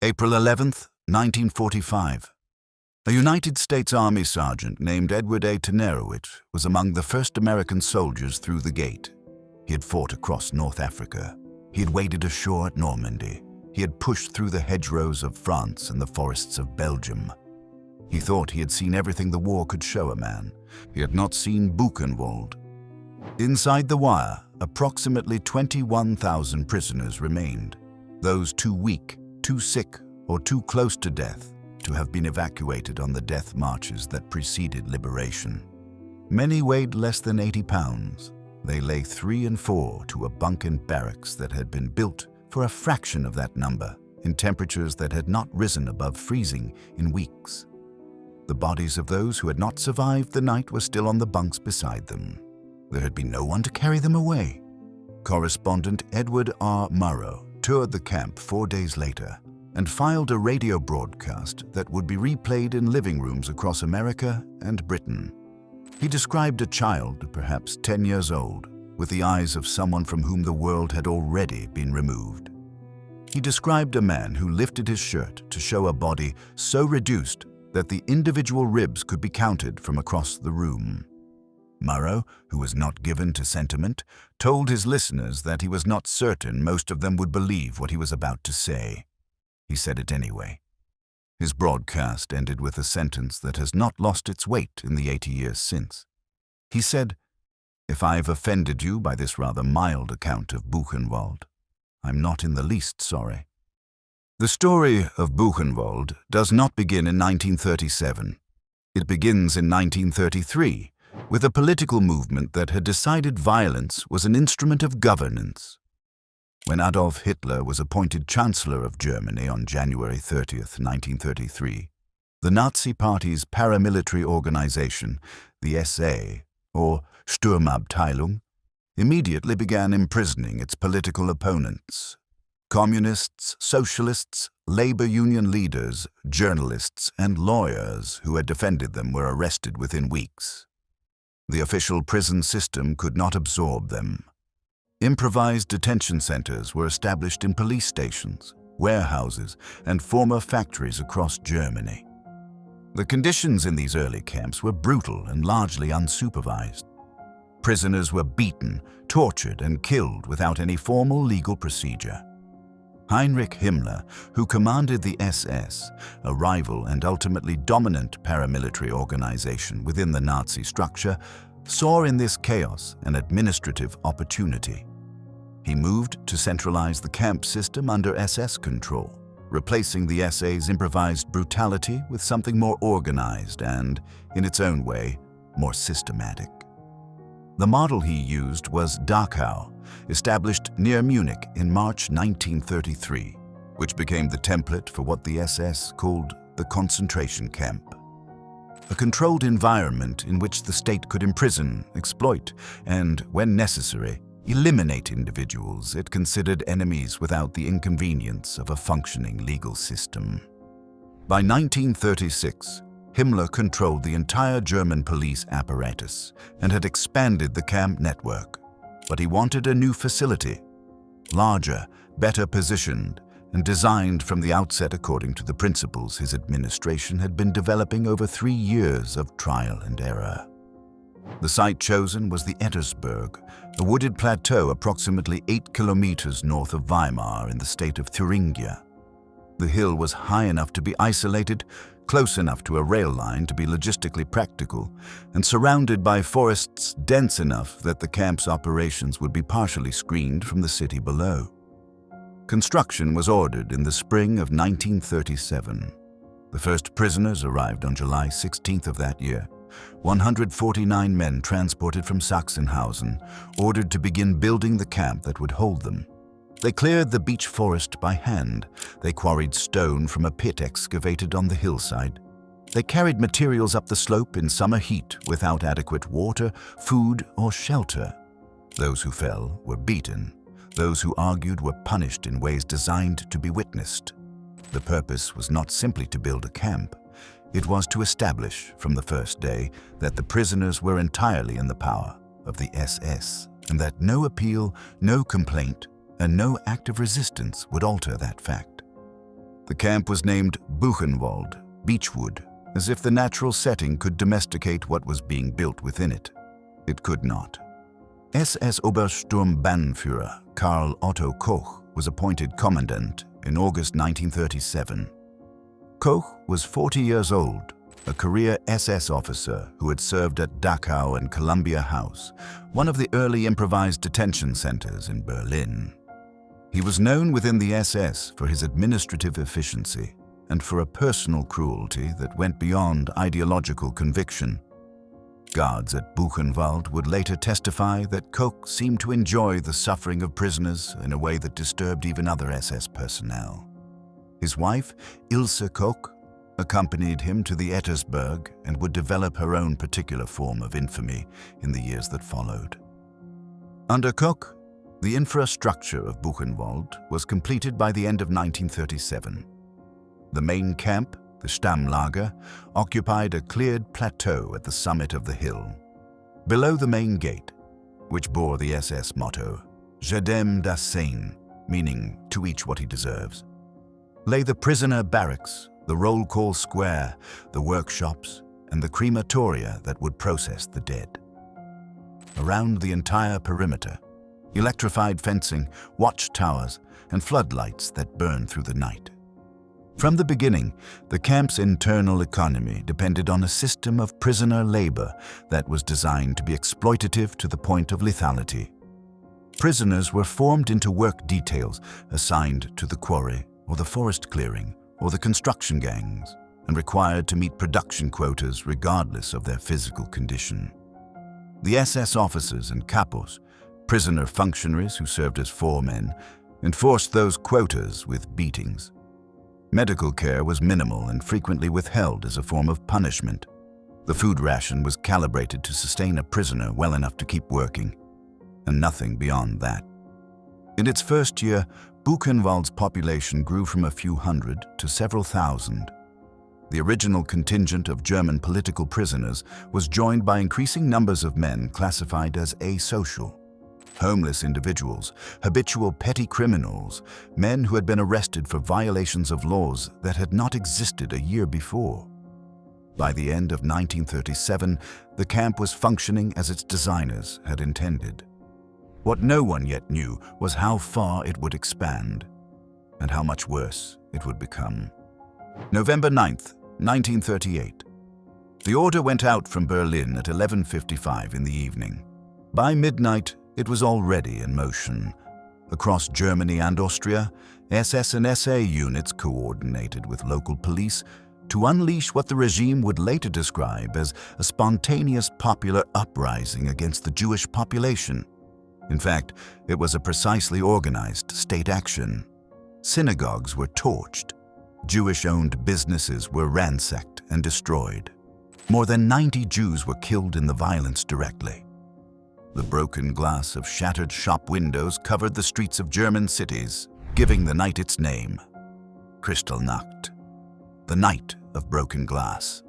April 11th, 1945. A United States Army sergeant named Edward A. Tenerowicz was among the first American soldiers through the gate. He had fought across North Africa. He had waded ashore at Normandy. He had pushed through the hedgerows of France and the forests of Belgium. He thought he had seen everything the war could show a man. He had not seen Buchenwald. Inside the wire, approximately 21,000 prisoners remained, those too weak, too sick, or too close to death to have been evacuated on the death marches that preceded liberation. Many weighed less than 80 pounds. They lay 3 and 4 to a bunk in barracks that had been built for a fraction of that number, in temperatures that had not risen above freezing in weeks. The bodies of those who had not survived the night were still on the bunks beside them. There had been no one to carry them away. Correspondent Edward R. Murrow toured the camp 4 days later and filed a radio broadcast that would be replayed in living rooms across America and Britain. He described a child, perhaps 10 years old, with the eyes of someone from whom the world had already been removed. He described a man who lifted his shirt to show a body so reduced that the individual ribs could be counted from across the room. Murrow, who was not given to sentiment, told his listeners that he was not certain most of them would believe what he was about to say. He said it anyway. His broadcast ended with a sentence that has not lost its weight in the 80 years since. He said, "If I've offended you by this rather mild account of Buchenwald, I'm not in the least sorry." The story of Buchenwald does not begin in 1937. It begins in 1933, with a political movement that had decided violence was an instrument of governance. When Adolf Hitler was appointed Chancellor of Germany on January 30th, 1933, the Nazi Party's paramilitary organization, the SA, or Sturmabteilung, immediately began imprisoning its political opponents. Communists, socialists, labor union leaders, journalists, and lawyers who had defended them were arrested within weeks. The official prison system could not absorb them. Improvised detention centers were established in police stations, warehouses, and former factories across Germany. The conditions in these early camps were brutal and largely unsupervised. Prisoners were beaten, tortured, and killed without any formal legal procedure. Heinrich Himmler, who commanded the SS, a rival and ultimately dominant paramilitary organization within the Nazi structure, saw in this chaos an administrative opportunity. He moved to centralize the camp system under SS control, replacing the SA's improvised brutality with something more organized and, in its own way, more systematic. The model he used was Dachau, established near Munich in March 1933, which became the template for what the SS called the concentration camp. A controlled environment in which the state could imprison, exploit, and, when necessary, eliminate individuals it considered enemies without the inconvenience of a functioning legal system. By 1936, Himmler controlled the entire German police apparatus and had expanded the camp network. But he wanted a new facility, larger, better positioned, and designed from the outset according to the principles his administration had been developing over 3 years of trial and error. The site chosen was the Ettersberg, a wooded plateau approximately 8 kilometers north of Weimar in the state of Thuringia. The hill was high enough to be isolated, close enough to a rail line to be logistically practical, and surrounded by forests dense enough that the camp's operations would be partially screened from the city below. Construction was ordered in the spring of 1937. The first prisoners arrived on July 16th of that year. 149 men transported from Sachsenhausen, ordered to begin building the camp that would hold them. They cleared the beech forest by hand. They quarried stone from a pit excavated on the hillside. They carried materials up the slope in summer heat without adequate water, food, or shelter. Those who fell were beaten. Those who argued were punished in ways designed to be witnessed. The purpose was not simply to build a camp. It was to establish from the first day that the prisoners were entirely in the power of the SS, and that no appeal, no complaint, and no act of resistance would alter that fact. The camp was named Buchenwald, Beechwood, as if the natural setting could domesticate what was being built within it. It could not. SS Obersturmbannführer Karl-Otto Koch was appointed commandant in August 1937. Koch was 40 years old, a career SS officer who had served at Dachau and Columbia House, one of the early improvised detention centers in Berlin. He was known within the SS for his administrative efficiency and for a personal cruelty that went beyond ideological conviction. Guards at Buchenwald would later testify that Koch seemed to enjoy the suffering of prisoners in a way that disturbed even other SS personnel. His wife, Ilse Koch, accompanied him to the Ettersberg and would develop her own particular form of infamy in the years that followed. Under Koch, the infrastructure of Buchenwald was completed by the end of 1937. The main camp, the Stammlager, occupied a cleared plateau at the summit of the hill. Below the main gate, which bore the SS motto, Jedem das Sein, meaning to each what he deserves, lay the prisoner barracks, the roll call square, the workshops, and the crematoria that would process the dead. Around the entire perimeter, electrified fencing, watchtowers, and floodlights that burn through the night. From the beginning, the camp's internal economy depended on a system of prisoner labor that was designed to be exploitative to the point of lethality. Prisoners were formed into work details assigned to the quarry or the forest clearing or the construction gangs, and required to meet production quotas regardless of their physical condition. The SS officers and capos, prisoner functionaries who served as foremen, enforced those quotas with beatings. Medical care was minimal and frequently withheld as a form of punishment. The food ration was calibrated to sustain a prisoner well enough to keep working, and nothing beyond that. In its first year, Buchenwald's population grew from a few hundred to several thousand. The original contingent of German political prisoners was joined by increasing numbers of men classified as asocial. Homeless individuals, habitual petty criminals, men who had been arrested for violations of laws that had not existed a year before. By the end of 1937, the camp was functioning as its designers had intended. What no one yet knew was how far it would expand and how much worse it would become. November 9th, 1938. The order went out from Berlin at 11:55 in the evening. By midnight, it was already in motion. Across Germany and Austria, SS and SA units coordinated with local police to unleash what the regime would later describe as a spontaneous popular uprising against the Jewish population. In fact, it was a precisely organized state action. Synagogues were torched. Jewish-owned businesses were ransacked and destroyed. More than 90 Jews were killed in the violence directly. The broken glass of shattered shop windows covered the streets of German cities, giving the night its name, Kristallnacht, the night of broken glass.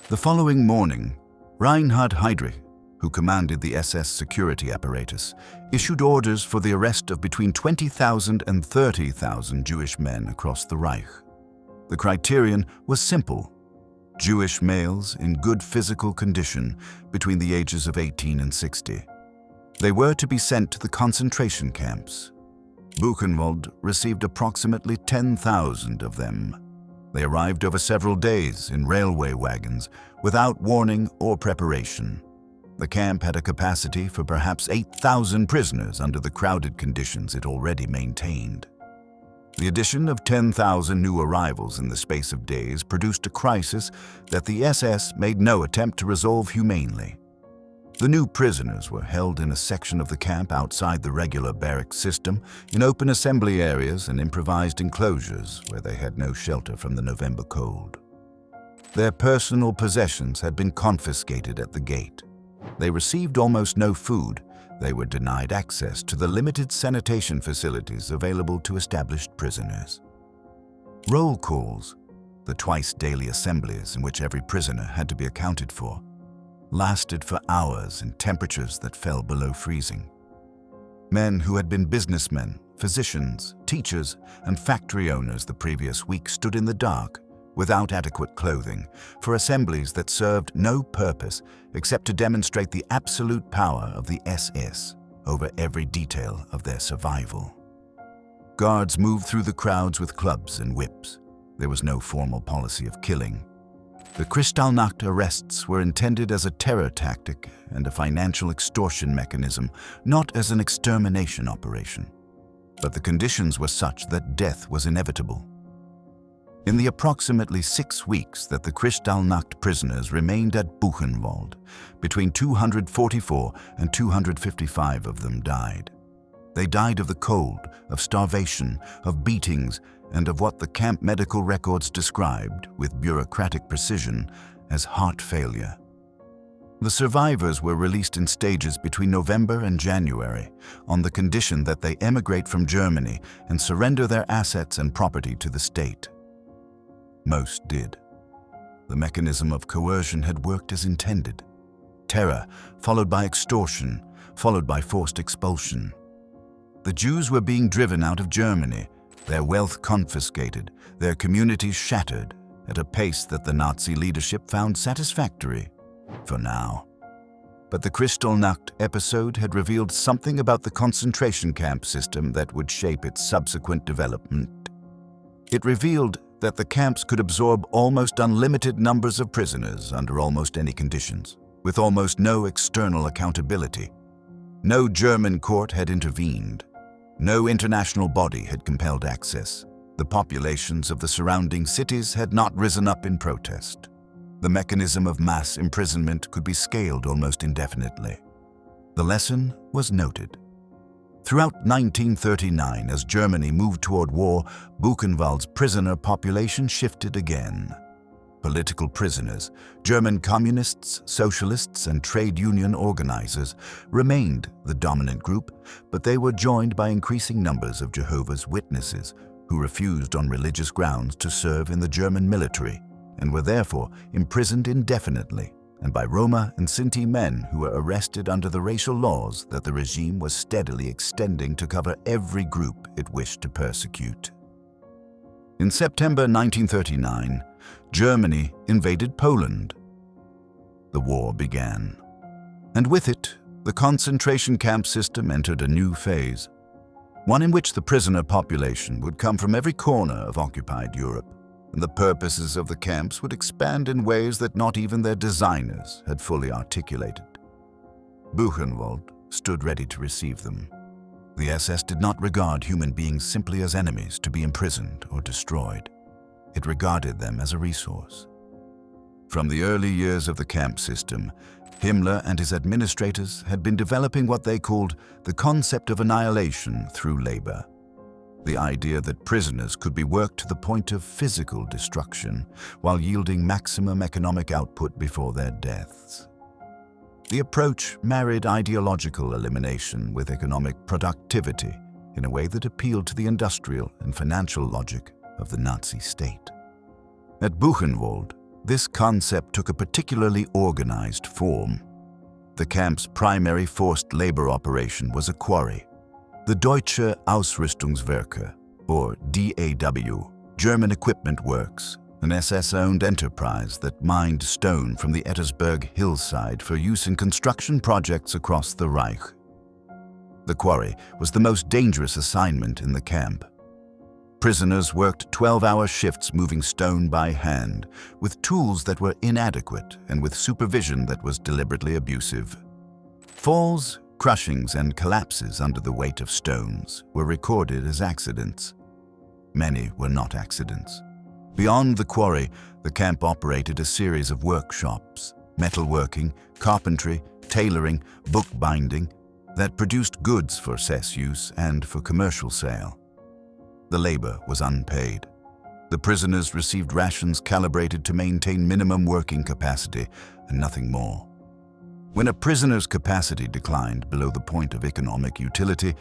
The following morning, Reinhard Heydrich, who commanded the SS security apparatus, issued orders for the arrest of between 20,000 and 30,000 Jewish men across the Reich. The criterion was simple: Jewish males in good physical condition between the ages of 18 and 60. They were to be sent to the concentration camps. Buchenwald received approximately 10,000 of them. They arrived over several days in railway wagons without warning or preparation. The camp had a capacity for perhaps 8,000 prisoners under the crowded conditions it already maintained. The addition of 10,000 new arrivals in the space of days produced a crisis that the SS made no attempt to resolve humanely. The new prisoners were held in a section of the camp outside the regular barrack system, in open assembly areas and improvised enclosures where they had no shelter from the November cold. Their personal possessions had been confiscated at the gate. They received almost no food. They were denied access to the limited sanitation facilities available to established prisoners. Roll calls, the twice-daily assemblies in which every prisoner had to be accounted for, lasted for hours in temperatures that fell below freezing. Men who had been businessmen, physicians, teachers, and factory owners the previous week stood in the dark, without adequate clothing, for assemblies that served no purpose except to demonstrate the absolute power of the SS over every detail of their survival. Guards moved through the crowds with clubs and whips. There was no formal policy of killing. The Kristallnacht arrests were intended as a terror tactic and a financial extortion mechanism, not as an extermination operation. But the conditions were such that death was inevitable. In the approximately 6 weeks that the Kristallnacht prisoners remained at Buchenwald, between 244 and 255 of them died. They died of the cold, of starvation, of beatings, and of what the camp medical records described, with bureaucratic precision, as heart failure. The survivors were released in stages between November and January, on the condition that they emigrate from Germany and surrender their assets and property to the state. Most did. The mechanism of coercion had worked as intended. Terror, followed by extortion, followed by forced expulsion. The Jews were being driven out of Germany, their wealth confiscated, their communities shattered, at a pace that the Nazi leadership found satisfactory, for now. But the Kristallnacht episode had revealed something about the concentration camp system that would shape its subsequent development. It revealed that the camps could absorb almost unlimited numbers of prisoners under almost any conditions, with almost no external accountability. No German court had intervened. No international body had compelled access. The populations of the surrounding cities had not risen up in protest. The mechanism of mass imprisonment could be scaled almost indefinitely. The lesson was noted. Throughout 1939, as Germany moved toward war, Buchenwald's prisoner population shifted again. Political prisoners, German communists, socialists, and trade union organizers remained the dominant group, but they were joined by increasing numbers of Jehovah's Witnesses who refused on religious grounds to serve in the German military and were therefore imprisoned indefinitely, and by Roma and Sinti men who were arrested under the racial laws that the regime was steadily extending to cover every group it wished to persecute. In September 1939, Germany invaded Poland. The war began, and with it, the concentration camp system entered a new phase, one in which the prisoner population would come from every corner of occupied Europe, and the purposes of the camps would expand in ways that not even their designers had fully articulated. Buchenwald stood ready to receive them. The SS did not regard human beings simply as enemies to be imprisoned or destroyed. It regarded them as a resource. From the early years of the camp system, Himmler and his administrators had been developing what they called the concept of annihilation through labor. The idea that prisoners could be worked to the point of physical destruction while yielding maximum economic output before their deaths. The approach married ideological elimination with economic productivity in a way that appealed to the industrial and financial logic of the Nazi state. At Buchenwald, this concept took a particularly organized form. The camp's primary forced labor operation was a quarry. The Deutsche Ausrüstungswerke, or DAW, German Equipment Works, an SS-owned enterprise that mined stone from the Ettersberg hillside for use in construction projects across the Reich. The quarry was the most dangerous assignment in the camp. Prisoners worked 12-hour shifts moving stone by hand, with tools that were inadequate and with supervision that was deliberately abusive. Falls, crushings, and collapses under the weight of stones were recorded as accidents. Many were not accidents. Beyond the quarry, the camp operated a series of workshops, metalworking, carpentry, tailoring, bookbinding, that produced goods for SS use and for commercial sale. The labor was unpaid. The prisoners received rations calibrated to maintain minimum working capacity and nothing more. When a prisoner's capacity declined below the point of economic utility,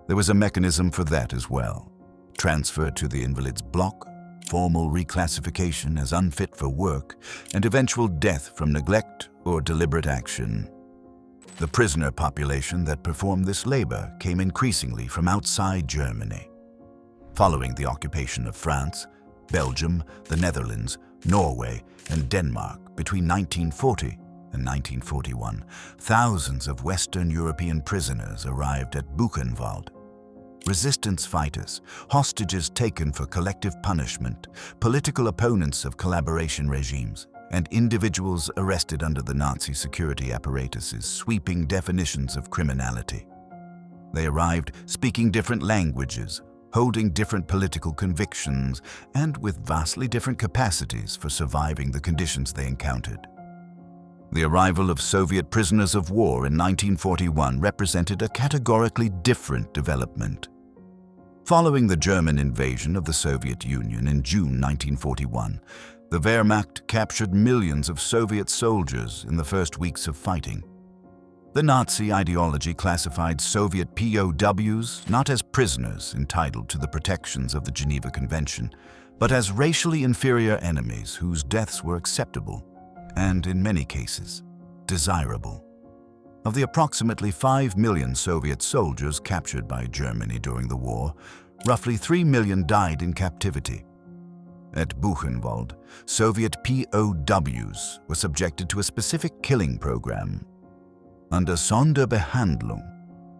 there was a mechanism for that as well. Transfer to the invalid's block, formal reclassification as unfit for work, and eventual death from neglect or deliberate action. The prisoner population that performed this labor came increasingly from outside Germany. Following the occupation of France, Belgium, the Netherlands, Norway, and Denmark between 1940 and 1941, thousands of Western European prisoners arrived at Buchenwald. Resistance fighters, hostages taken for collective punishment, political opponents of collaboration regimes, and individuals arrested under the Nazi security apparatus's sweeping definitions of criminality. They arrived speaking different languages, holding different political convictions, and with vastly different capacities for surviving the conditions they encountered. The arrival of Soviet prisoners of war in 1941 represented a categorically different development. Following the German invasion of the Soviet Union in June 1941, the Wehrmacht captured millions of Soviet soldiers in the first weeks of fighting. The Nazi ideology classified Soviet POWs not as prisoners entitled to the protections of the Geneva Convention, but as racially inferior enemies whose deaths were acceptable and, in many cases, desirable. Of the approximately 5 million Soviet soldiers captured by Germany during the war, roughly 3 million died in captivity. At Buchenwald, Soviet POWs were subjected to a specific killing program. Under Sonderbehandlung,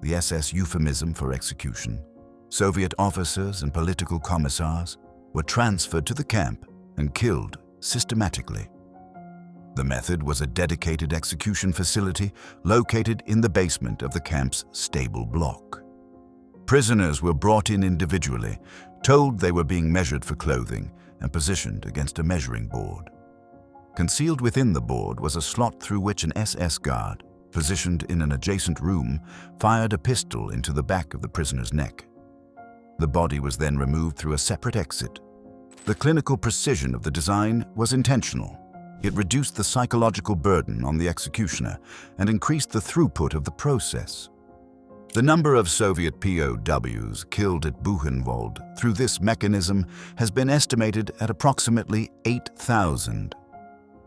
the SS euphemism for execution, Soviet officers and political commissars were transferred to the camp and killed systematically. The method was a dedicated execution facility located in the basement of the camp's stable block. Prisoners were brought in individually, told they were being measured for clothing, and positioned against a measuring board. Concealed within the board was a slot through which an SS guard, positioned in an adjacent room, fired a pistol into the back of the prisoner's neck. The body was then removed through a separate exit. The clinical precision of the design was intentional. It reduced the psychological burden on the executioner and increased the throughput of the process. The number of Soviet POWs killed at Buchenwald through this mechanism has been estimated at approximately 8,000.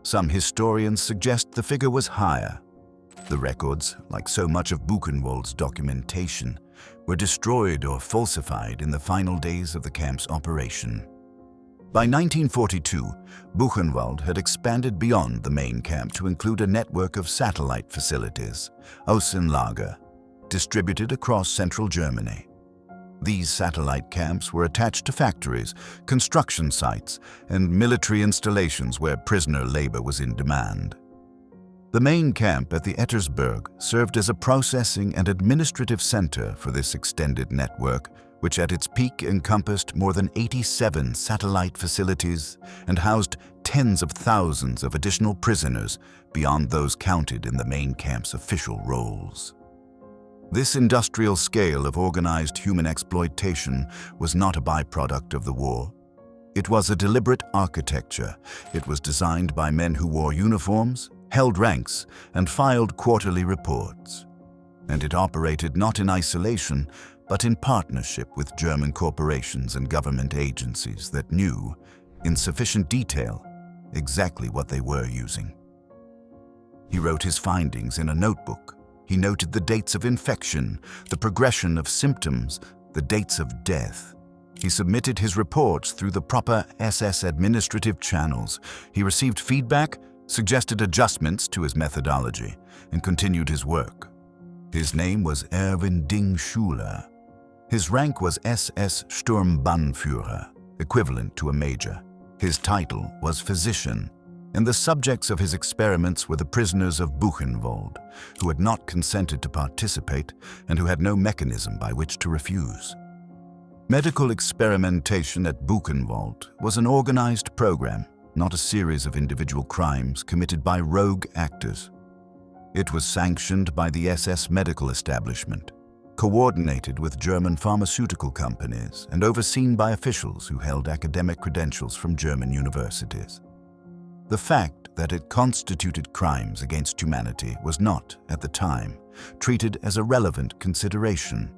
Some historians suggest the figure was higher. The records, like so much of Buchenwald's documentation, were destroyed or falsified in the final days of the camp's operation. By 1942, Buchenwald had expanded beyond the main camp to include a network of satellite facilities, Außenlager, distributed across central Germany. These satellite camps were attached to factories, construction sites, and military installations where prisoner labor was in demand. The main camp at the Ettersberg served as a processing and administrative center for this extended network, which at its peak encompassed more than 87 satellite facilities and housed tens of thousands of additional prisoners beyond those counted in the main camp's official rolls. This industrial scale of organized human exploitation was not a byproduct of the war. It was a deliberate architecture. It was designed by men who wore uniforms, held ranks, and filed quarterly reports. And it operated not in isolation, but in partnership with German corporations and government agencies that knew, in sufficient detail, exactly what they were using. He wrote his findings in a notebook. He noted the dates of infection, the progression of symptoms, the dates of death. He submitted his reports through the proper SS administrative channels. He received feedback, suggested adjustments to his methodology, and continued his work. His name was Erwin Ding Schuler. His rank was SS Sturmbannführer, equivalent to a major. His title was physician, and the subjects of his experiments were the prisoners of Buchenwald, who had not consented to participate and who had no mechanism by which to refuse. Medical experimentation at Buchenwald was an organized program, not a series of individual crimes committed by rogue actors. It was sanctioned by the SS medical establishment, coordinated with German pharmaceutical companies, and overseen by officials who held academic credentials from German universities. The fact that it constituted crimes against humanity was not, at the time, treated as a relevant consideration.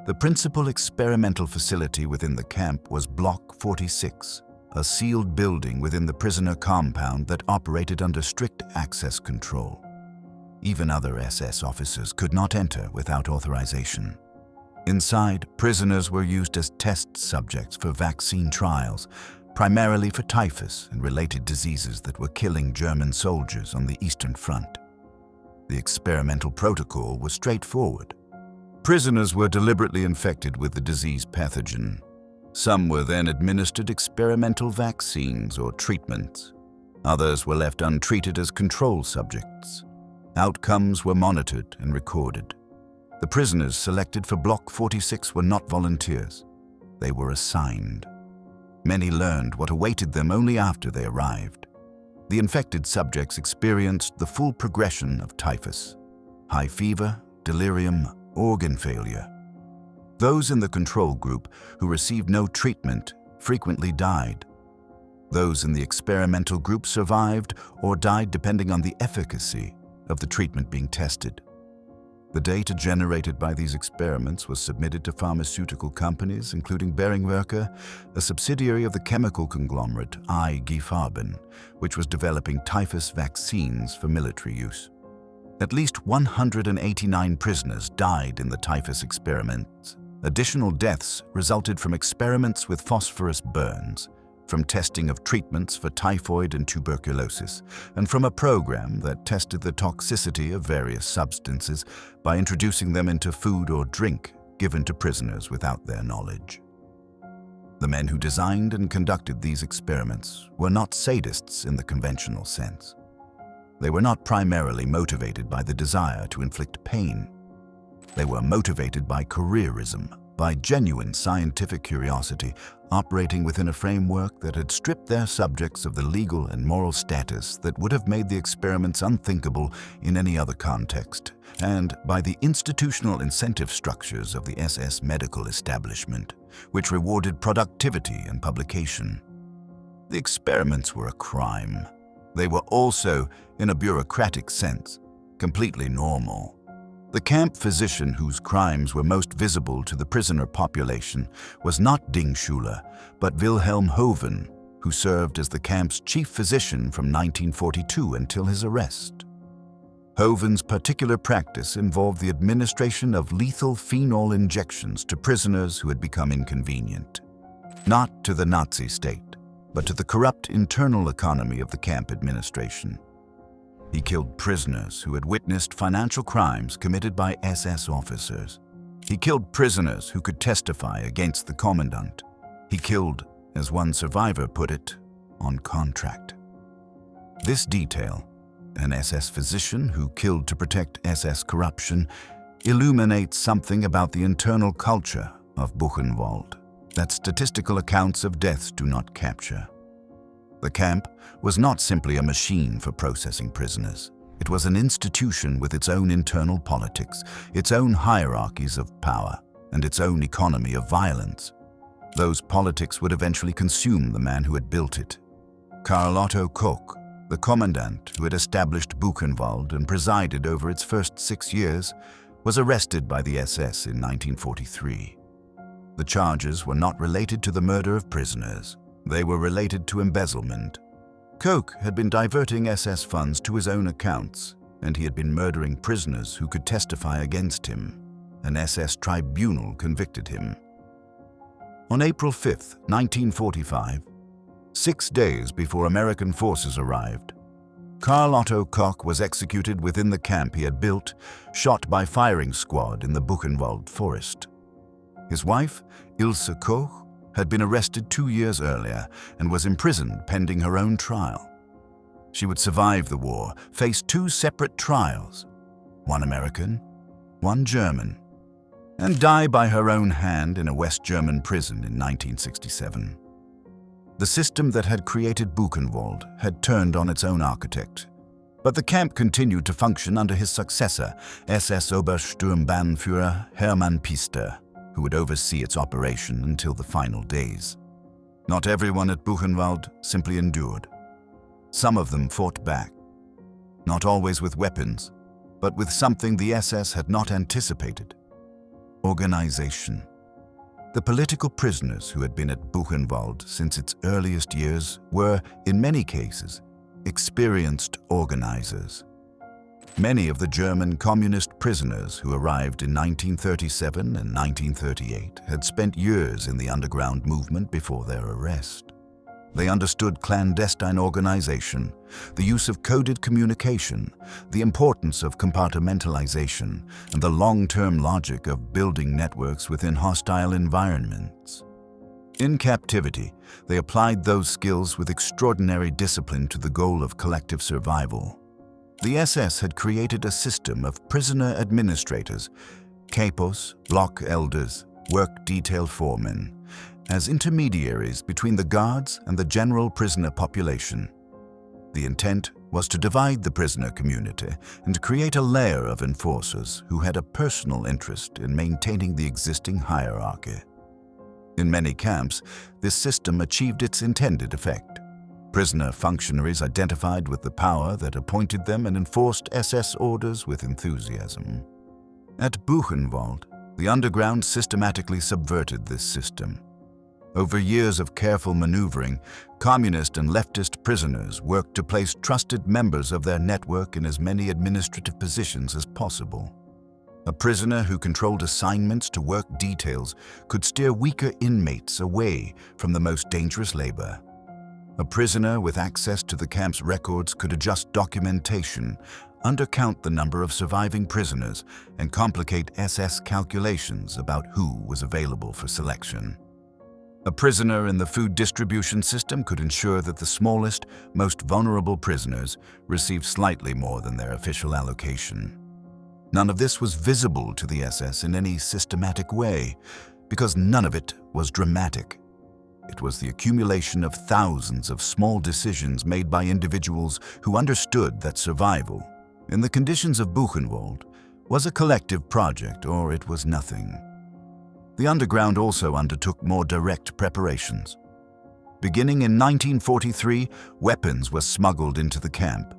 The principal experimental facility within the camp was Block 46, a sealed building within the prisoner compound that operated under strict access control. Even other SS officers could not enter without authorization. Inside, prisoners were used as test subjects for vaccine trials, primarily for typhus and related diseases that were killing German soldiers on the Eastern Front. The experimental protocol was straightforward. Prisoners were deliberately infected with the disease pathogen. Some were then administered experimental vaccines or treatments. Others were left untreated as control subjects. Outcomes were monitored and recorded. The prisoners selected for Block 46 were not volunteers. They were assigned. Many learned what awaited them only after they arrived. The infected subjects experienced the full progression of typhus: high fever, delirium, organ failure. Those in the control group who received no treatment frequently died. Those in the experimental group survived or died depending on the efficacy of the treatment being tested. The data generated by these experiments was submitted to pharmaceutical companies, including Behringwerke, a subsidiary of the chemical conglomerate IG Farben, which was developing typhus vaccines for military use. At least 189 prisoners died in the typhus experiments. Additional deaths resulted from experiments with phosphorus burns, from testing of treatments for typhoid and tuberculosis, and from a program that tested the toxicity of various substances by introducing them into food or drink given to prisoners without their knowledge. The men who designed and conducted these experiments were not sadists in the conventional sense. They were not primarily motivated by the desire to inflict pain. They were motivated by careerism, by genuine scientific curiosity, operating within a framework that had stripped their subjects of the legal and moral status that would have made the experiments unthinkable in any other context, and by the institutional incentive structures of the SS medical establishment, which rewarded productivity and publication. The experiments were a crime. They were also, in a bureaucratic sense, completely normal. The camp physician whose crimes were most visible to the prisoner population was not Dingschule, but Wilhelm Hoven, who served as the camp's chief physician from 1942 until his arrest. Hoven's particular practice involved the administration of lethal phenol injections to prisoners who had become inconvenient, not to the Nazi state, but to the corrupt internal economy of the camp administration. He killed prisoners who had witnessed financial crimes committed by SS officers. He killed prisoners who could testify against the commandant. He killed, as one survivor put it, on contract. This detail, an SS physician who killed to protect SS corruption, illuminates something about the internal culture of Buchenwald that statistical accounts of deaths do not capture. The camp was not simply a machine for processing prisoners. It was an institution with its own internal politics, its own hierarchies of power, and its own economy of violence. Those politics would eventually consume the man who had built it. Karl-Otto Koch, the commandant who had established Buchenwald and presided over its first 6 years, was arrested by the SS in 1943. The charges were not related to the murder of prisoners. They were related to embezzlement. Koch had been diverting SS funds to his own accounts, and he had been murdering prisoners who could testify against him. An SS tribunal convicted him. On April 5, 1945, 6 days before American forces arrived, Karl-Otto Koch was executed within the camp he had built, shot by firing squad in the Buchenwald forest. His wife, Ilse Koch, had been arrested 2 years earlier and was imprisoned pending her own trial. She would survive the war, face 2 separate trials, one American, one German, and die by her own hand in a West German prison in 1967. The system that had created Buchenwald had turned on its own architect, but the camp continued to function under his successor, SS Obersturmbannführer Hermann Pister, who would oversee its operation until the final days. Not everyone at Buchenwald simply endured. Some of them fought back, not always with weapons, but with something the SS had not anticipated: organization. The political prisoners who had been at Buchenwald since its earliest years were, in many cases, experienced organizers. Many of the German communist prisoners who arrived in 1937 and 1938 had spent years in the underground movement before their arrest. They understood clandestine organization, the use of coded communication, the importance of compartmentalization, and the long-term logic of building networks within hostile environments. In captivity, they applied those skills with extraordinary discipline to the goal of collective survival. The SS had created a system of prisoner administrators, capos, block elders, work detail foremen, as intermediaries between the guards and the general prisoner population. The intent was to divide the prisoner community and create a layer of enforcers who had a personal interest in maintaining the existing hierarchy. In many camps, this system achieved its intended effect. Prisoner functionaries identified with the power that appointed them and enforced SS orders with enthusiasm. At Buchenwald, the underground systematically subverted this system. Over years of careful maneuvering, communist and leftist prisoners worked to place trusted members of their network in as many administrative positions as possible. A prisoner who controlled assignments to work details could steer weaker inmates away from the most dangerous labor. A prisoner with access to the camp's records could adjust documentation, undercount the number of surviving prisoners, and complicate SS calculations about who was available for selection. A prisoner in the food distribution system could ensure that the smallest, most vulnerable prisoners received slightly more than their official allocation. None of this was visible to the SS in any systematic way, because none of it was dramatic. It was the accumulation of thousands of small decisions made by individuals who understood that survival, in the conditions of Buchenwald, was a collective project or it was nothing. The underground also undertook more direct preparations. Beginning in 1943, weapons were smuggled into the camp,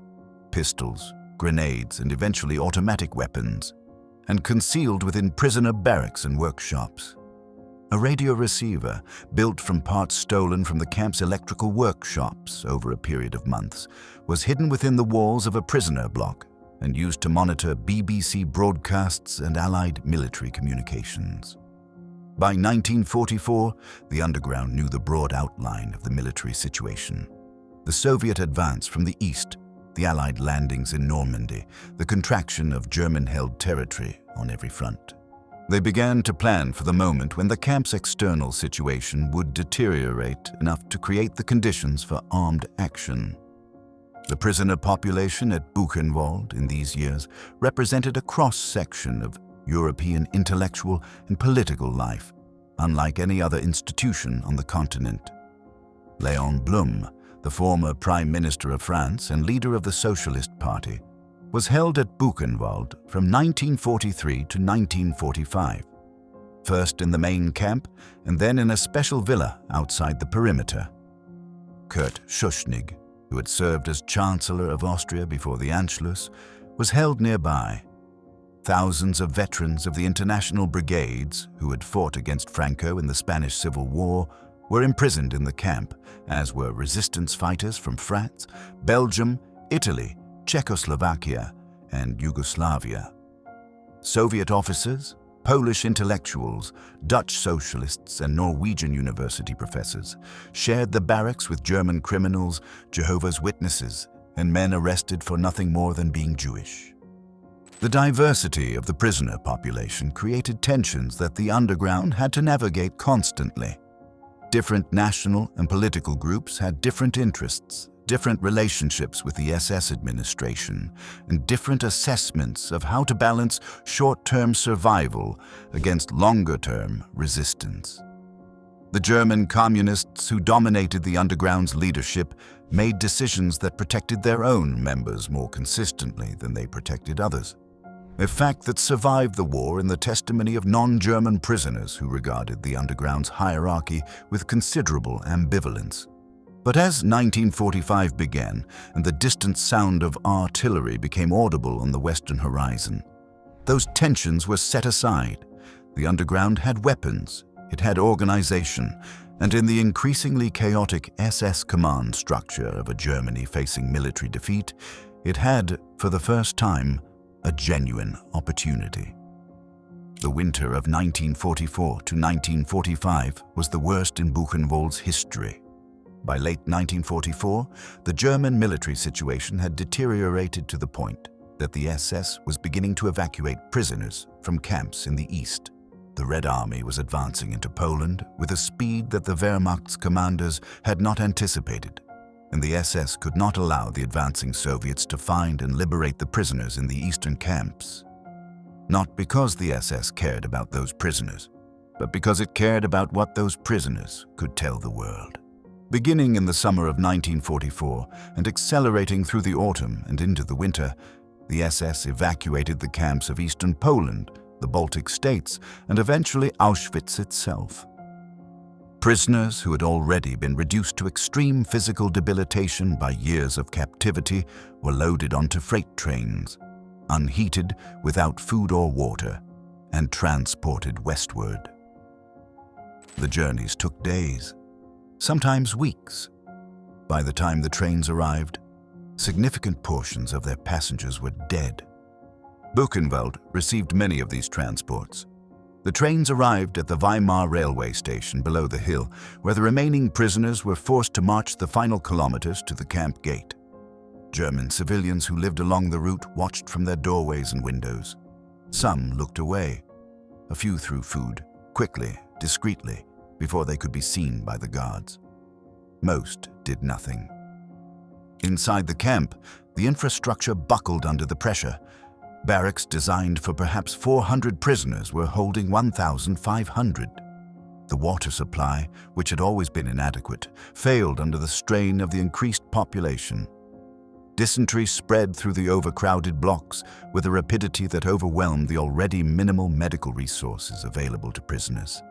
pistols, grenades, and eventually automatic weapons, and concealed within prisoner barracks and workshops. A radio receiver, built from parts stolen from the camp's electrical workshops over a period of months, was hidden within the walls of a prisoner block and used to monitor BBC broadcasts and Allied military communications. By 1944, the underground knew the broad outline of the military situation. The Soviet advance from the east, the Allied landings in Normandy, the contraction of German-held territory on every front. They began to plan for the moment when the camp's external situation would deteriorate enough to create the conditions for armed action. The prisoner population at Buchenwald in these years represented a cross-section of European intellectual and political life, unlike any other institution on the continent. Léon Blum, the former Prime Minister of France and leader of the Socialist Party, was held at Buchenwald from 1943 to 1945, first in the main camp and then in a special villa outside the perimeter. Kurt Schuschnigg, who had served as Chancellor of Austria before the Anschluss, was held nearby. Thousands of veterans of the international brigades who had fought against Franco in the Spanish Civil War were imprisoned in the camp, as were resistance fighters from France, Belgium, Italy, Czechoslovakia, and Yugoslavia. Soviet officers, Polish intellectuals, Dutch socialists, and Norwegian university professors shared the barracks with German criminals, Jehovah's Witnesses, and men arrested for nothing more than being Jewish. The diversity of the prisoner population created tensions that the underground had to navigate constantly. Different national and political groups had different interests, different relationships with the SS administration, and different assessments of how to balance short-term survival against longer-term resistance. The German communists who dominated the underground's leadership made decisions that protected their own members more consistently than they protected others. A fact that survived the war in the testimony of non-German prisoners who regarded the underground's hierarchy with considerable ambivalence. But as 1945 began and the distant sound of artillery became audible on the western horizon, those tensions were set aside. The underground had weapons, it had organization, and in the increasingly chaotic SS command structure of a Germany facing military defeat, It had, for the first time, a genuine opportunity. The winter of 1944 to 1945 was the worst in Buchenwald's history. By late 1944, the German military situation had deteriorated to the point that the SS was beginning to evacuate prisoners from camps in the east. The Red Army was advancing into Poland with a speed that the Wehrmacht's commanders had not anticipated, and the SS could not allow the advancing Soviets to find and liberate the prisoners in the eastern camps. Not because the SS cared about those prisoners, but because it cared about what those prisoners could tell the world. Beginning in the summer of 1944 and accelerating through the autumn and into the winter, the SS evacuated the camps of eastern Poland, the Baltic states, and eventually Auschwitz itself. Prisoners who had already been reduced to extreme physical debilitation by years of captivity were loaded onto freight trains, unheated, without food or water, and transported westward. The journeys took days, sometimes weeks. By the time the trains arrived, significant portions of their passengers were dead. Buchenwald received many of these transports. The trains arrived at the Weimar railway station below the hill, where the remaining prisoners were forced to march the final kilometers to the camp gate. German civilians who lived along the route watched from their doorways and windows. Some looked away. A few threw food, quickly, discreetly, before they could be seen by the guards. Most did nothing. Inside the camp, the infrastructure buckled under the pressure. Barracks designed for perhaps 400 prisoners were holding 1,500. The water supply, which had always been inadequate, failed under the strain of the increased population. Dysentery spread through the overcrowded blocks with a rapidity that overwhelmed the already minimal medical resources available to prisoners.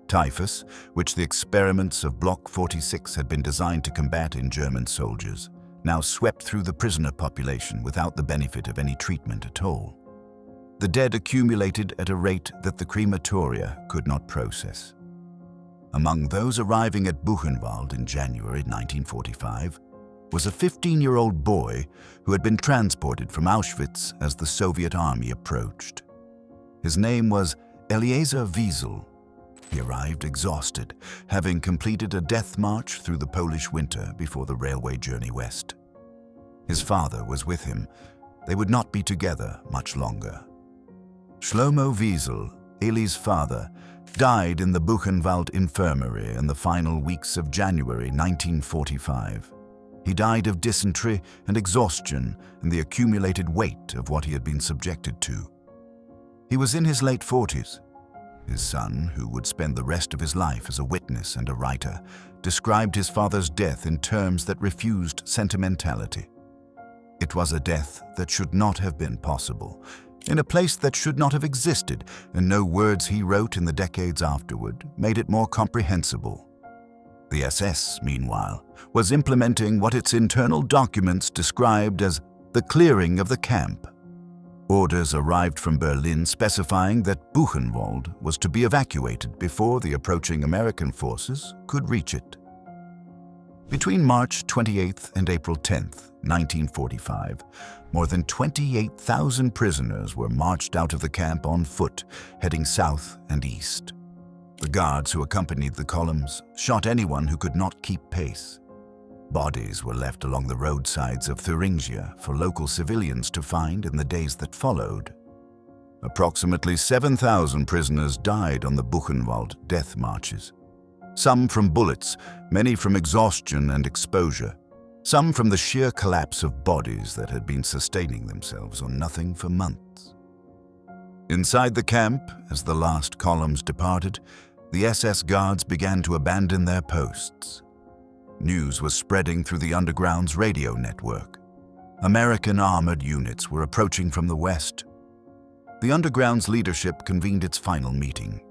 Typhus, which the experiments of Block 46 had been designed to combat in German soldiers, now swept through the prisoner population without the benefit of any treatment at all. The dead accumulated at a rate that the crematoria could not process. Among those arriving at Buchenwald in January 1945 was a 15-year-old boy who had been transported from Auschwitz as the Soviet army approached. His name was Eliezer Wiesel. He arrived exhausted, having completed a death march through the Polish winter before the railway journey west. His father was with him. They would not be together much longer. Shlomo Wiesel, Eli's father, died in the Buchenwald infirmary in the final weeks of January 1945. He died of dysentery and exhaustion and the accumulated weight of what he had been subjected to. He was in his late 40s. His son, who would spend the rest of his life as a witness and a writer, described his father's death in terms that refused sentimentality. It was a death that should not have been possible, in a place that should not have existed, and no words he wrote in the decades afterward made it more comprehensible. The SS, meanwhile, was implementing what its internal documents described as the clearing of the camp. Orders arrived from Berlin specifying that Buchenwald was to be evacuated before the approaching American forces could reach it. Between March 28th and April 10th, 1945, more than 28,000 prisoners were marched out of the camp on foot, heading south and east. The guards who accompanied the columns shot anyone who could not keep pace. Bodies were left along the roadsides of Thuringia for local civilians to find in the days that followed. Approximately 7,000 prisoners died on the Buchenwald death marches. Some from bullets, many from exhaustion and exposure, some from the sheer collapse of bodies that had been sustaining themselves on nothing for months. Inside the camp, as the last columns departed, the SS guards began to abandon their posts. News was spreading through the underground's radio network. American armored units were approaching from the west. The underground's leadership convened its final meeting.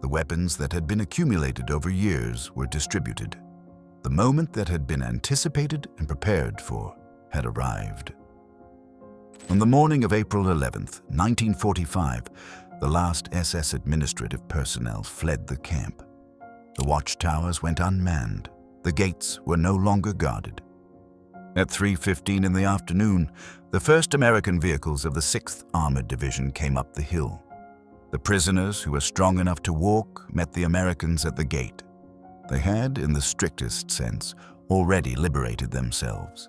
The weapons that had been accumulated over years were distributed. The moment that had been anticipated and prepared for had arrived. On the morning of April 11th, 1945, the last SS administrative personnel fled the camp. The watchtowers went unmanned. The gates were no longer guarded. At 3:15 in the afternoon, the first American vehicles of the 6th Armored Division came up the hill. The prisoners who were strong enough to walk met the Americans at the gate. They had, in the strictest sense, already liberated themselves.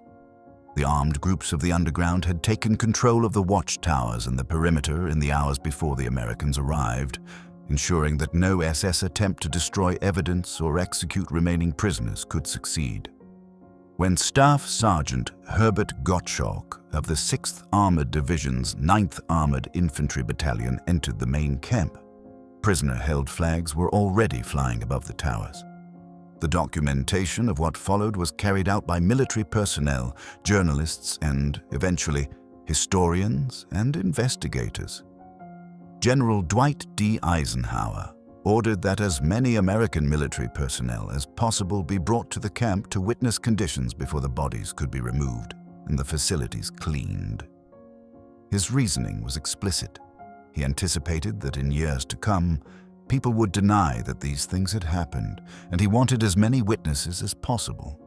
The armed groups of the underground had taken control of the watchtowers and the perimeter in the hours before the Americans arrived, ensuring that no SS attempt to destroy evidence or execute remaining prisoners could succeed. When Staff Sergeant Herbert Gottschalk of the 6th Armored Division's 9th Armored Infantry Battalion entered the main camp, prisoner-held flags were already flying above the towers. The documentation of what followed was carried out by military personnel, journalists, and, eventually, historians and investigators. General Dwight D. Eisenhower ordered that as many American military personnel as possible be brought to the camp to witness conditions before the bodies could be removed and the facilities cleaned. His reasoning was explicit. He anticipated that in years to come, people would deny that these things had happened, and he wanted as many witnesses as possible.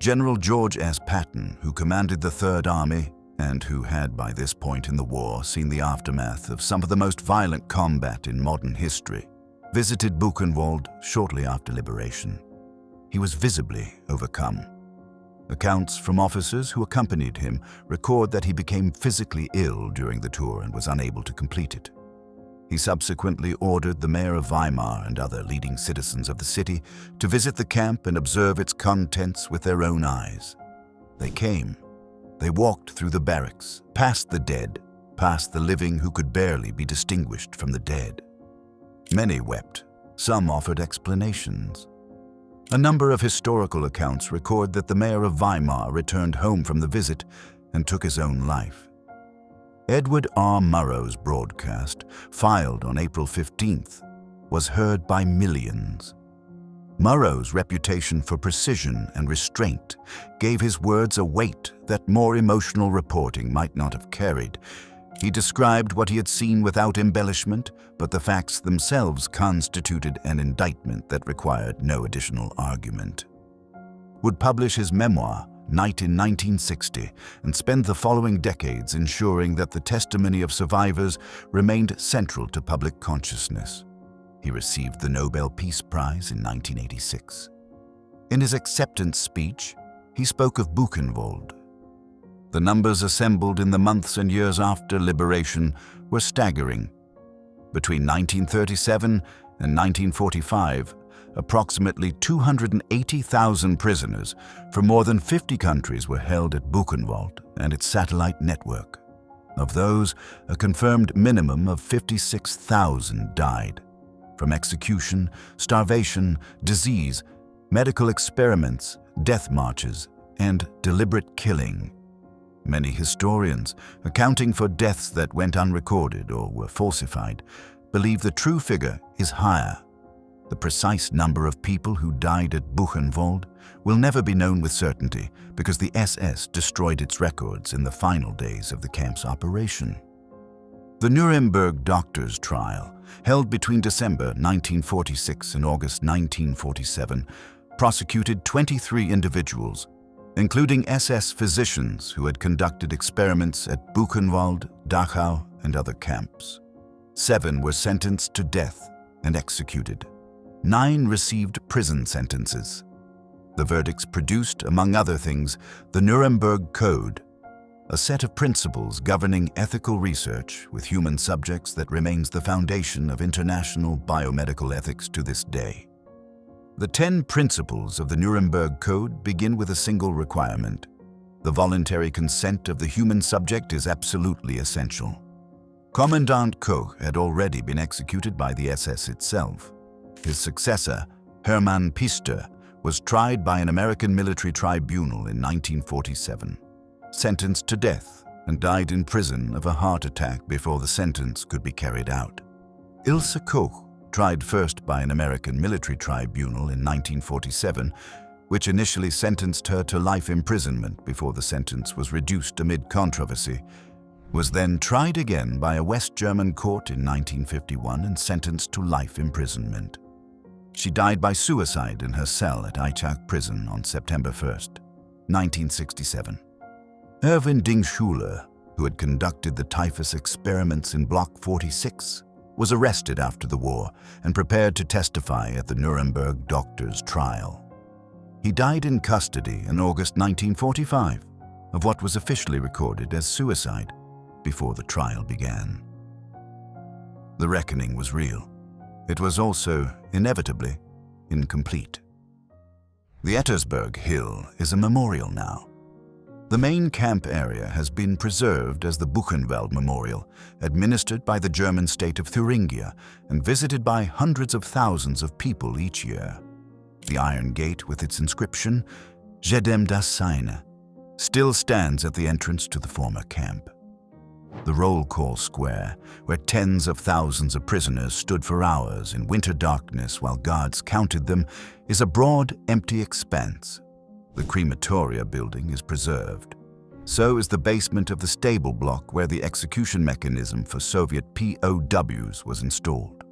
General George S. Patton, who commanded the Third Army, and who had by this point in the war seen the aftermath of some of the most violent combat in modern history, visited Buchenwald shortly after liberation. He was visibly overcome. Accounts from officers who accompanied him record that he became physically ill during the tour and was unable to complete it. He subsequently ordered the mayor of Weimar and other leading citizens of the city to visit the camp and observe its contents with their own eyes. They came. They walked through the barracks, past the dead, past the living who could barely be distinguished from the dead. Many wept. Some offered explanations. A number of historical accounts record that the mayor of Weimar returned home from the visit and took his own life. Edward R. Murrow's broadcast, filed on April 15th, was heard by millions. Murrow's reputation for precision and restraint gave his words a weight that more emotional reporting might not have carried. He described what he had seen without embellishment, but the facts themselves constituted an indictment that required no additional argument. Would publish his memoir, Night in 1960, and spend the following decades ensuring that the testimony of survivors remained central to public consciousness. He received the Nobel Peace Prize in 1986. In his acceptance speech, he spoke of Buchenwald. The numbers assembled in the months and years after liberation were staggering. Between 1937 and 1945, approximately 280,000 prisoners from more than 50 countries were held at Buchenwald and its satellite network. Of those, a confirmed minimum of 56,000 died from execution, starvation, disease, medical experiments, death marches, and deliberate killing. Many historians, accounting for deaths that went unrecorded or were falsified, believe the true figure is higher. The precise number of people who died at Buchenwald will never be known with certainty because the SS destroyed its records in the final days of the camp's operation. The Nuremberg doctors' trial, held between December 1946 and August 1947, prosecuted 23 individuals, including SS physicians who had conducted experiments at Buchenwald, Dachau, and other camps. 7 were sentenced to death and executed. 9 received prison sentences. The verdicts produced, among other things, the Nuremberg Code, a set of principles governing ethical research with human subjects that remains the foundation of international biomedical ethics to this day. The 10 principles of the Nuremberg Code begin with a single requirement. The voluntary consent of the human subject is absolutely essential. Commandant Koch had already been executed by the SS itself. His successor, Hermann Pister, was tried by an American military tribunal in 1947, sentenced to death, and died in prison of a heart attack before the sentence could be carried out. Ilse Koch, tried first by an American military tribunal in 1947, which initially sentenced her to life imprisonment before the sentence was reduced amid controversy, was then tried again by a West German court in 1951 and sentenced to life imprisonment. She died by suicide in her cell at Aichach prison on September 1st. 1967. Erwin Dingschuler, who had conducted the typhus experiments in Block 46, was arrested after the war and prepared to testify at the Nuremberg doctors' trial. He died in custody in August 1945 of what was officially recorded as suicide before the trial began. The reckoning was real. It was also, inevitably, incomplete. The Ettersberg Hill is a memorial now. The main camp area has been preserved as the Buchenwald Memorial, administered by the German state of Thuringia and visited by hundreds of thousands of people each year. The Iron Gate with its inscription, Jedem das Seine, still stands at the entrance to the former camp. The roll call square, where tens of thousands of prisoners stood for hours in winter darkness while guards counted them, is a broad, empty expanse. The crematoria building is preserved. So is the basement of the stable block where the execution mechanism for Soviet POWs was installed.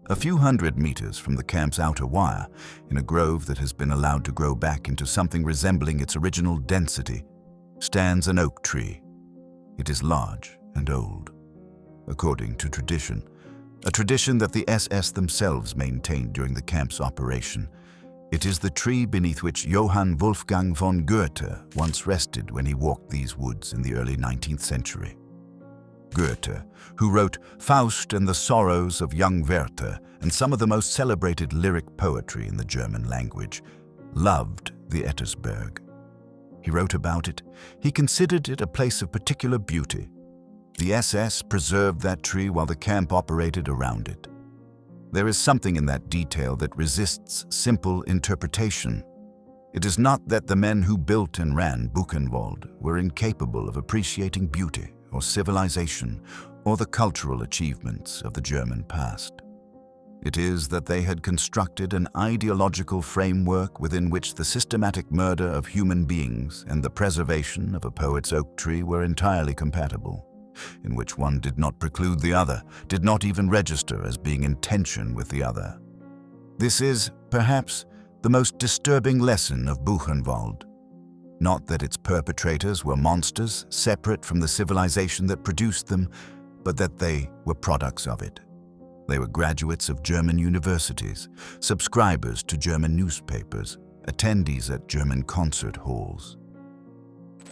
A few hundred meters from the camp's outer wire, in a grove that has been allowed to grow back into something resembling its original density, stands an oak tree. It is large and old, according to tradition, a tradition that the SS themselves maintained during the camp's operation. It is the tree beneath which Johann Wolfgang von Goethe once rested when he walked these woods in the early 19th century. Goethe, who wrote Faust and the Sorrows of Young Werther and some of the most celebrated lyric poetry in the German language, loved the Ettersberg. He wrote about it. He considered it a place of particular beauty. The SS preserved that tree while the camp operated around it. There is something in that detail that resists simple interpretation. It is not that the men who built and ran Buchenwald were incapable of appreciating beauty or civilization or the cultural achievements of the German past. It is that they had constructed an ideological framework within which the systematic murder of human beings and the preservation of a poet's oak tree were entirely compatible, in which one did not preclude the other, did not even register as being in tension with the other. This is, perhaps, the most disturbing lesson of Buchenwald. Not that its perpetrators were monsters separate from the civilization that produced them, but that they were products of it. They were graduates of German universities, subscribers to German newspapers, attendees at German concert halls.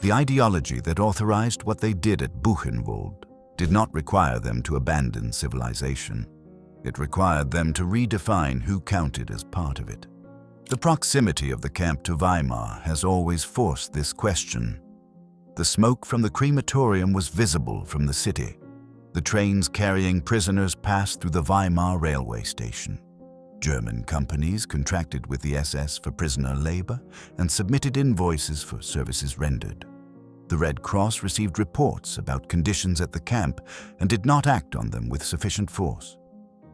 The ideology that authorized what they did at Buchenwald did not require them to abandon civilization. It required them to redefine who counted as part of it. The proximity of the camp to Weimar has always forced this question. The smoke from the crematorium was visible from the city. The trains carrying prisoners passed through the Weimar railway station. German companies contracted with the SS for prisoner labor and submitted invoices for services rendered. The Red Cross received reports about conditions at the camp and did not act on them with sufficient force.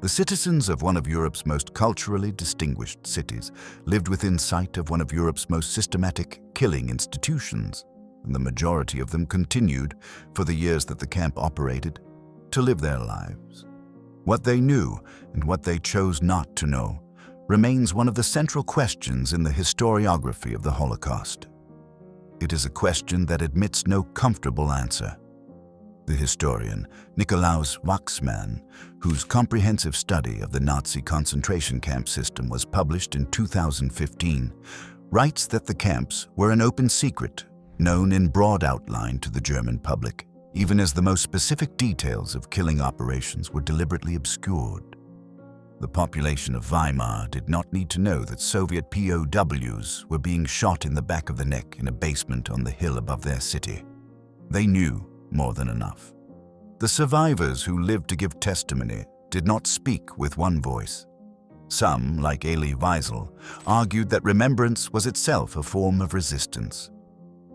The citizens of one of Europe's most culturally distinguished cities lived within sight of one of Europe's most systematic killing institutions, and the majority of them continued, for the years that the camp operated, to live their lives. What they knew and what they chose not to know remains one of the central questions in the historiography of the Holocaust. It is a question that admits no comfortable answer. The historian Nikolaus Wachsmann, whose comprehensive study of the Nazi concentration camp system was published in 2015, writes that the camps were an open secret, known in broad outline to the German public, even as the most specific details of killing operations were deliberately obscured. The population of Weimar did not need to know that Soviet POWs were being shot in the back of the neck in a basement on the hill above their city. They knew more than enough. The survivors who lived to give testimony did not speak with one voice. Some, like Elie Wiesel, argued that remembrance was itself a form of resistance,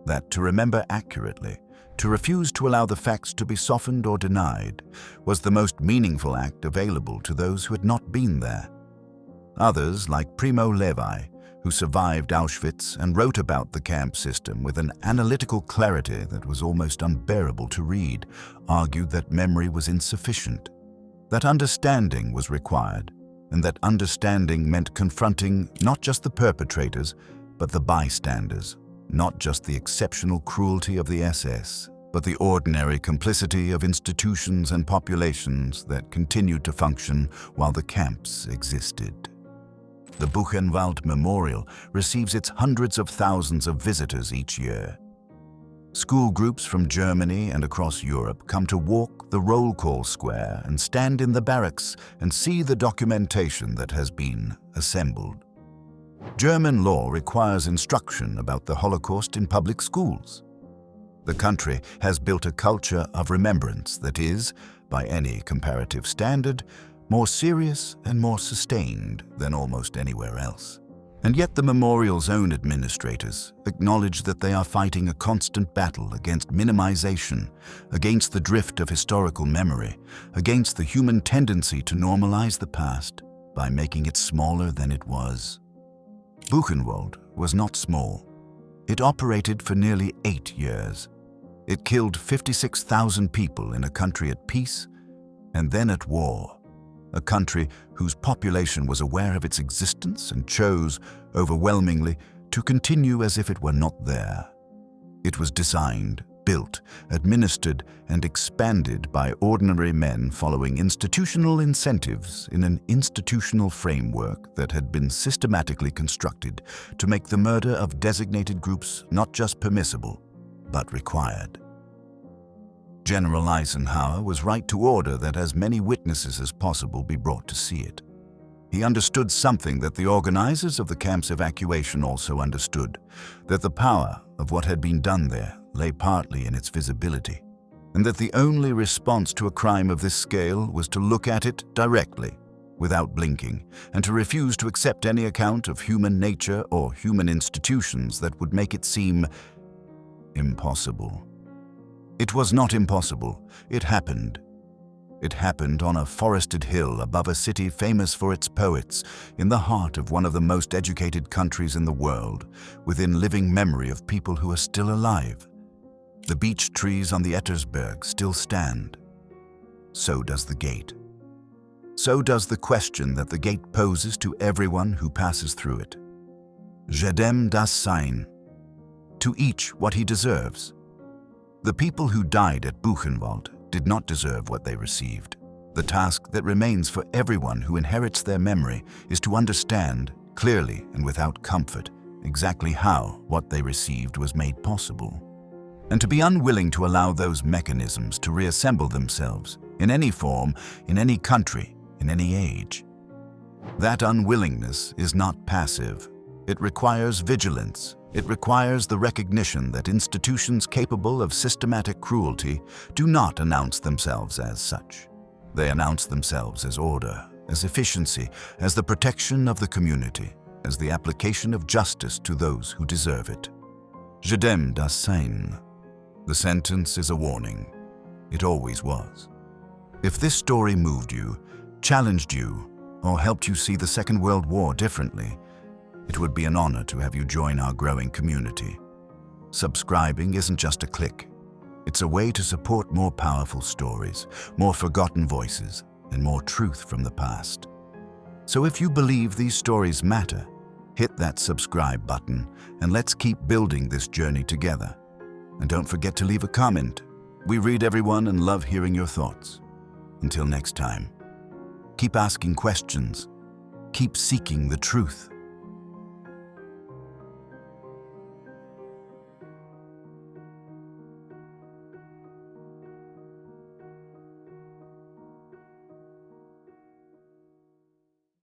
that to remember accurately, to refuse to allow the facts to be softened or denied, was the most meaningful act available to those who had not been there. Others, like Primo Levi, who survived Auschwitz and wrote about the camp system with an analytical clarity that was almost unbearable to read, argued that memory was insufficient, that understanding was required, and that understanding meant confronting not just the perpetrators, but the bystanders, Not just the exceptional cruelty of the SS, but the ordinary complicity of institutions and populations that continued to function while the camps existed. The Buchenwald Memorial receives its hundreds of thousands of visitors each year. School groups from Germany and across Europe come to walk the roll call square and stand in the barracks and see the documentation that has been assembled. German law requires instruction about the Holocaust in public schools. The country has built a culture of remembrance that is, by any comparative standard, more serious and more sustained than almost anywhere else. And yet the memorial's own administrators acknowledge that they are fighting a constant battle against minimization, against the drift of historical memory, against the human tendency to normalize the past by making it smaller than it was. Buchenwald was not small. It operated for nearly 8 years. It killed 56,000 people in a country at peace and then at war, a country whose population was aware of its existence and chose, overwhelmingly, to continue as if it were not there. It was designed, built, administered, and expanded by ordinary men following institutional incentives in an institutional framework that had been systematically constructed to make the murder of designated groups not just permissible, but required. General Eisenhower was right to order that as many witnesses as possible be brought to see it. He understood something that the organizers of the camp's evacuation also understood, that the power of what had been done there lay partly in its visibility, and that the only response to a crime of this scale was to look at it directly, without blinking, and to refuse to accept any account of human nature or human institutions that would make it seem impossible. It was not impossible. It happened. It happened on a forested hill above a city famous for its poets, in the heart of one of the most educated countries in the world, within living memory of people who are still alive. The beech trees on the Ettersberg still stand. So does the gate. So does the question that the gate poses to everyone who passes through it. Jedem das Sein. To each what he deserves. The people who died at Buchenwald did not deserve what they received. The task that remains for everyone who inherits their memory is to understand, clearly and without comfort, exactly how what they received was made possible, and to be unwilling to allow those mechanisms to reassemble themselves, in any form, in any country, in any age. That unwillingness is not passive. It requires vigilance. It requires the recognition that institutions capable of systematic cruelty do not announce themselves as such. They announce themselves as order, as efficiency, as the protection of the community, as the application of justice to those who deserve it. Jedem das Sein. The sentence is a warning. It always was. If this story moved you, challenged you, or helped you see the Second World War differently, it would be an honor to have you join our growing community. Subscribing isn't just a click. It's a way to support more powerful stories, more forgotten voices, and more truth from the past. So if you believe these stories matter, hit that subscribe button and let's keep building this journey together. And don't forget to leave a comment. We read everyone and love hearing your thoughts. Until next time, keep asking questions, keep seeking the truth.